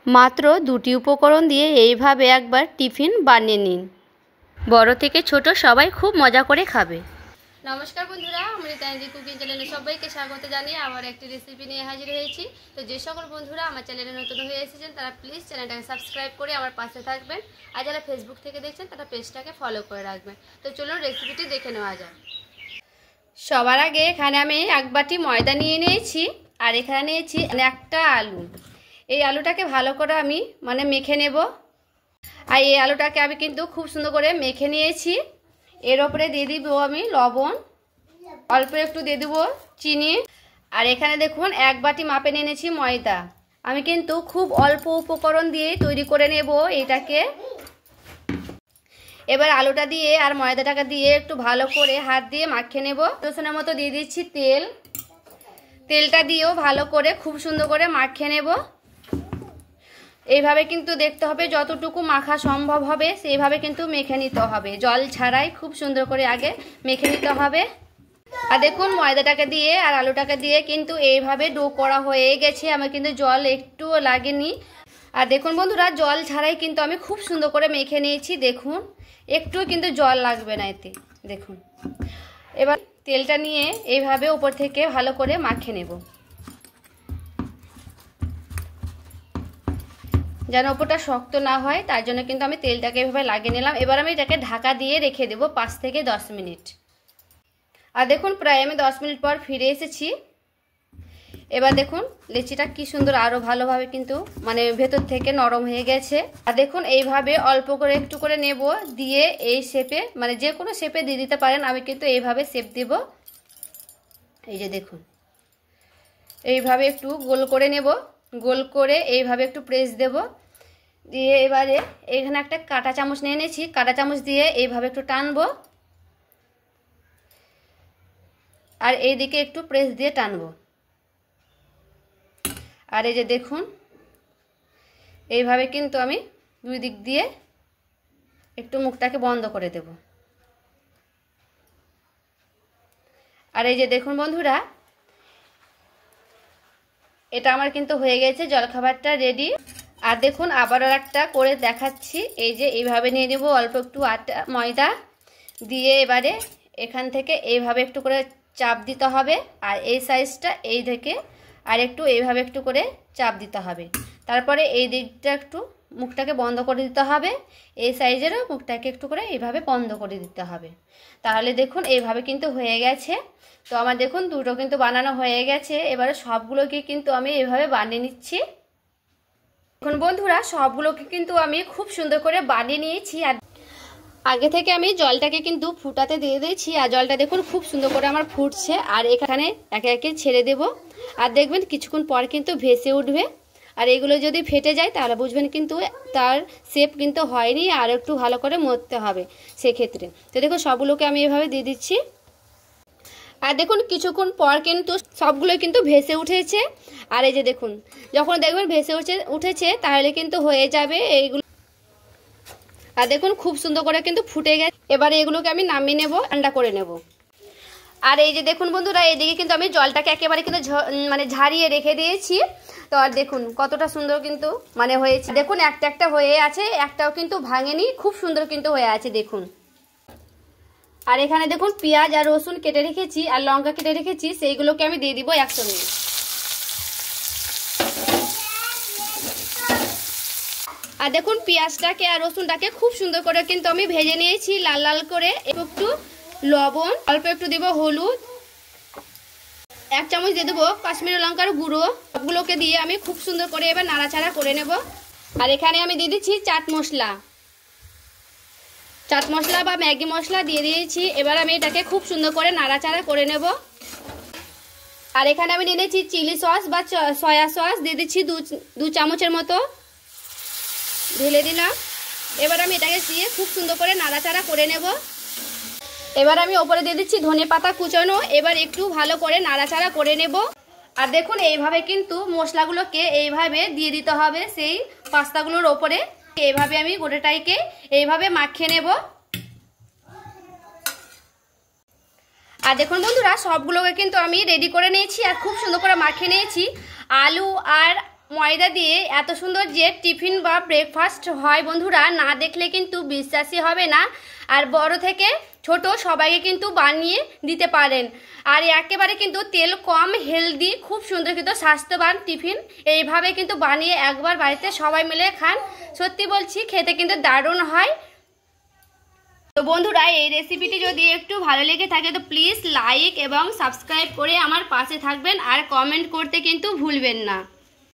মাত্র দুটি উপকরণ দিয়ে এইভাবে একবার টিফিন বানিয়ে নিন। বড় থেকে ছোট সবাই খুব মজা করে খাবে। নমস্কার বন্ধুরা, অমৃতাঞ্জি কুকিং চ্যানেলে সবাইকে স্বাগত জানিয়ে আবার একটি রেসিপি নিয়ে হাজির হয়েছি। তো যে সকল বন্ধুরা আমার চ্যানেলে নতুন হয়ে এসেছেন তারা প্লিজ চ্যানেলটাকে সাবস্ক্রাইব করে আমার পাশে থাকবেন, আর যারা ফেসবুক থেকে দেখছেন তারা পেজটাকে ফলো করে রাখবেন। তো চলুন রেসিপিটি দেখে নেওয়া যাক। সবার আগে এখানে আমি এক বাটি ময়দা নিয়ে নিয়েছি, আর এখানে নিয়েছি একটা আলু। এই আলুটাকে ভালো করে আমি মেখে নেব। আর এই আলুটাকে আমি কিন্তু খুব সুন্দর করে মেখে নিয়েছি। এর ওপরে দিয়ে দিব আমি লবণ, অল্প একটু দিয়ে দেবো চিনি, আর এখানে দেখুন এক বাটি মাপে নিয়ে নিয়েছি ময়দা। আমি কিন্তু খুব অল্প উপকরণ দিয়ে তৈরি করে নেব এটাকে। এবার আলুটা দিয়ে আর ময়দাটাকে দিয়ে একটু ভালো করে হাত দিয়ে মাখিয়ে নেব। রসুনের মতো দিয়ে দিচ্ছি তেল। তেলটা দিয়েও ভালো করে খুব সুন্দর করে মাখিয়ে নেব। এইভাবে কিন্তু দেখতে হবে যতটুকু মাখা সম্ভব হবে সেইভাবে কিন্তু মেখে নিতে হবে, জল ছাড়াই খুব সুন্দর করে আগে মেখে নিতে হবে। আর দেখুন ময়দাটাকে দিয়ে আর আলুটাকে দিয়ে কিন্তু এইভাবে ডো করা হয়ে গেছে, আমার কিন্তু জল একটুও লাগেনি। আর দেখুন বন্ধুরা, জল ছাড়াই কিন্তু আমি খুব সুন্দর করে মেখে নিয়েছি। দেখুন একটুও কিন্তু জল লাগবে না এতে। দেখুন এবার তেলটা নিয়ে এইভাবে উপর থেকে ভালো করে মাখিয়ে নেব, যেন ওপরটা শক্ত না হয়, তার জন্য কিন্তু আমি তেলটাকে এভাবে লাগিয়ে নিলাম। এবার আমি এটাকে ঢাকা দিয়ে রেখে দেবো 5 থেকে 10 মিনিট। আর দেখুন প্রায় আমি 10 মিনিট পর ফিরে এসেছি। এবার দেখুন লেচিটা কি সুন্দর আরও ভালোভাবে কিন্তু ভেতর থেকে নরম হয়ে গেছে। আর দেখুন এইভাবে অল্প করে একটু করে নেব, দিয়ে এই শেপে যে কোনো শেপে দিয়ে দিতে পারেন, আমি কিন্তু এইভাবে শেপ দেব। এই যে দেখুন এইভাবে একটু গোল করে নেব, গোল করে এইভাবে একটু প্রেস দেব, দিয়ে এবারে এখানে একটা কাঁটা চামচ নিয়ে নিয়েছি, কাঁটা চামচ দিয়ে এইভাবে একটু টানবো, আর এই দিকে একটু প্রেস দিয়ে টানবো। আর এই যে দেখুন এইভাবে কিন্তু আমি দুই দিক দিয়ে একটু মুখটাকে বন্ধ করে দেব। আর এই যে দেখুন বন্ধুরা, এটা আমার কিন্তু হয়ে গেছে, জলখাবারটা রেডি। আর দেখুন আবারও একটা করে দেখাচ্ছি। এই যে এইভাবে নিয়ে নেব অল্প একটু আটা ময়দা দিয়ে, এবারে এখান থেকে এইভাবে একটু করে চাপ দিতে হবে, আর এই সাইজটা এই থেকে আর একটু এইভাবে একটু করে চাপ দিতে হবে। তারপরে এই দিকটা একটু মুখটাকে বন্ধ করে দিতে হবে, এই সাইজেরও মুখটাকে একটু করে এইভাবে বন্ধ করে দিতে হবে। তাহলে দেখুন এইভাবে কিন্তু হয়ে গেছে। তো আমার দেখুন দুটো কিন্তু বানানো হয়ে গেছে। এবারে সবগুলোকে কিন্তু আমি এইভাবে বানিয়ে নিচ্ছি। এখন বন্ধুরা সবগুলোকে কিন্তু আমি খুব সুন্দর করে বানিয়ে নিয়েছি। আর আগে থেকে আমি জলটাকে কিন্তু ফুটাতে দিয়ে দিয়েছি, আর জলটা দেখুন খুব সুন্দর করে আমার ফুটছে। আর এখানে একে একে ছেড়ে দেব, আর দেখবেন কিছুক্ষণ পর কিন্তু ভেসে উঠবে। আর এগুলো যদি ফেটে যায় তাহলে বুঝবেন কিন্তু তার শেপ কিন্তু হয়নি, আর একটু ভালো করে মরতে হবে সেক্ষেত্রে। তো দেখুন সবগুলোকে আমি এভাবে দিয়ে দিচ্ছি। আর দেখুন কিছুক্ষণ পর কিন্তু সবগুলো কিন্তু ভেসে উঠেছে। আর এই যে দেখুন যখন দেখবেন ভেসে উঠেছে তাহলে কিন্তু হয়ে যাবে এইগুলো। আর দেখুন খুব সুন্দর করে কিন্তু ফুটে গেছে। এবারে এগুলোকে আমি নামিয়ে নেব, ঠান্ডা করে নেব। আর এই যে দেখুন বন্ধুরা, এইদিকে কিন্তু আমি জলটাকে একেবারে কিন্তু ঝারিয়ে রেখে দিয়েছি। তো আর দেখুন কতটা সুন্দর কিন্তু হয়েছে। দেখুন একটা একটা হয়ে আছে, একটাও কিন্তু ভাঙেনি, খুব সুন্দর কিন্তু হয়ে আছে দেখুন। আর এখানে দেখুন পেঁয়াজ আর রসুন কেটে রেখেছি, আর লঙ্কা কেটে রেখেছি, সেইগুলোকে আমি দিয়ে দিব একসঙ্গে। আর দেখুন পেঁয়াজটাকে আর রসুনটাকে খুব সুন্দর করে কিন্তু আমি ভেজে নিয়েছি লাল লাল করে। একটু লবণ, অল্প একটু দেব হলুদ, 1 চামচ দিয়ে দেবো কাশ্মীরি লঙ্কার গুঁড়ো। সবগুলোকে দিয়ে আমি খুব সুন্দর করে এবার নাড়াচাড়া করে নেব। আর এখানে আমি দিয়ে দিচ্ছি চাট মশলা বা ম্যাগি মশলা দিয়ে দিয়েছি। এবার আমি এটাকে খুব সুন্দর করে নাড়াচাড়া করে নেব। আর এখানে আমি নিয়ে নিয়েছি চিলি সস বা সয়া সস, দিয়ে দিচ্ছি 2 চামচের মতো ঢেলে দিলাম। এবার আমি এটাকে দিয়ে খুব সুন্দর করে নাড়াচাড়া করে নেব। এবার আমি ওপরে দিয়ে দিচ্ছি ধনে পাতা কুচানো। এবার একটু ভালো করে নাড়াচাড়া করে নেব। আর দেখুন এইভাবে কিন্তু মশলাগুলোকে এইভাবে দিয়ে দিতে হবে সেই পাস্তাগুলোর ওপরে। এইভাবে আমি গোটাটাইকে এইভাবে মাখিয়ে নেব। আর দেখুন বন্ধুরা সবগুলোকে কিন্তু আমি রেডি করে নিয়েছি, আর খুব সুন্দর করে মাখিয়ে নিয়েছি। আলু আর ময়দা দিয়ে এত সুন্দর যে টিফিন বা ব্রেকফাস্ট হয় বন্ধুরা, না দেখলে কিন্তু বিশ্বাসই হবে না। আর বড় থেকে ছোট সবাইকে কিন্তু বানিয়ে দিতে পারেন। আর একেবারে কিন্তু তেল কম, হেলদি, খুব সুন্দর কিন্তু স্বাস্থ্যবান টিফিন। এইভাবে কিন্তু বানিয়ে একবার বাড়িতে সবাই মিলে খান, সত্যি বলছি খেতে কিন্তু দারুণ হয়। তো বন্ধুরা, এই রেসিপিটি যদি একটু ভালো লেগে থাকে তো প্লিজ লাইক এবং সাবস্ক্রাইব করে আমার পাশে থাকবেন, আর কমেন্ট করতে কিন্তু ভুলবেন না।